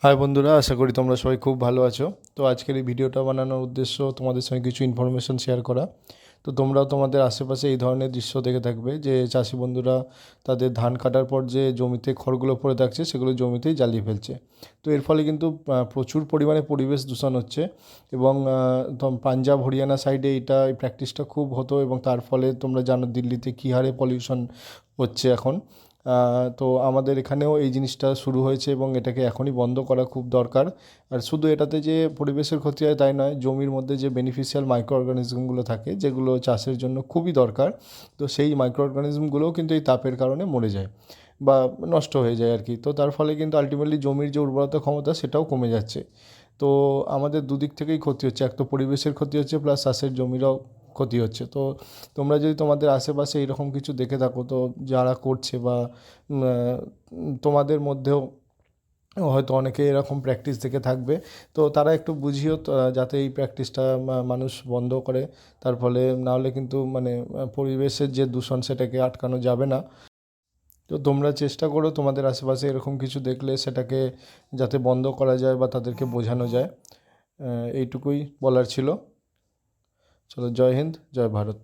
High বন্ধুরা, আশা করি তোমরা সবাই খুব ভালো আছো। তো আজকের এই ভিডিওটা বানানোর উদ্দেশ্য তোমাদের সঙ্গে কিছু ইনফরমেশন শেয়ার করা। তো তোমরাও তোমাদের আশেপাশে এই ধরনের দৃশ্য দেখে থাকবে যে চাষি বন্ধুরা তাদের ধান কাটার পর যে জমিতে খড়গুলো পড়ে থাকছে সেগুলো জমিতেই জ্বালিয়ে ফেলছে। তো এর ফলে কিন্তু প্রচুর পরিমাণে পরিবেশ দূষণ হচ্ছে এবং পাঞ্জাব হরিয়ানা সাইডে এই প্র্যাকটিসটা খুব হতো এবং তার ফলে তোমরা জানো দিল্লিতে কী হারে পলিউশন হচ্ছে এখন। তো আমাদের এখানেও এই জিনিসটা শুরু হয়েছে এবং এটাকে এখনই বন্ধ করা খুব দরকার। আর শুধু এটাতে যে পরিবেশের ক্ষতি হয় তাই নয়, জমির মধ্যে যে বেনিফিশিয়াল মাইক্রো অর্গানিজমগুলো থাকে যেগুলো চাষের জন্য খুবই দরকার, তো সেই মাইক্রো অর্গানিজমগুলোও কিন্তু এই তাপের কারণে মরে যায় বা নষ্ট হয়ে যায় আর কি। তো তার ফলে কিন্তু আলটিমেটলি জমির যে উর্বরতা ক্ষমতা সেটাও কমে যাচ্ছে। তো আমাদের দুদিক থেকেই ক্ষতি হচ্ছে, এক তো পরিবেশের ক্ষতি হচ্ছে প্লাস চাষের জমিরও ক্ষতি হচ্ছে। তো তোমরা যদি তোমাদের আশেপাশে এরকম কিছু দেখে থাকো, তো যারা করছে বা তোমাদের মধ্যেও হয়তো অনেকে এরকম প্র্যাকটিস দেখে থাকবে, তো তারা একটু বুঝিও তো, যাতে এই প্র্যাকটিসটা মানুষ বন্ধ করে। তার ফলে নাহলে কিন্তু মানে পরিবেশের যে দূষণ সেটাকে আটকানো যাবে না। তো তোমরা চেষ্টা করো তোমাদের আশেপাশে এরকম কিছু দেখলে সেটাকে যাতে বন্ধ করা যায় বা তাদেরকে বোঝানো যায়। এইটুকুই বলার ছিল। চলো, জয় হিন্দ, জয় ভারত।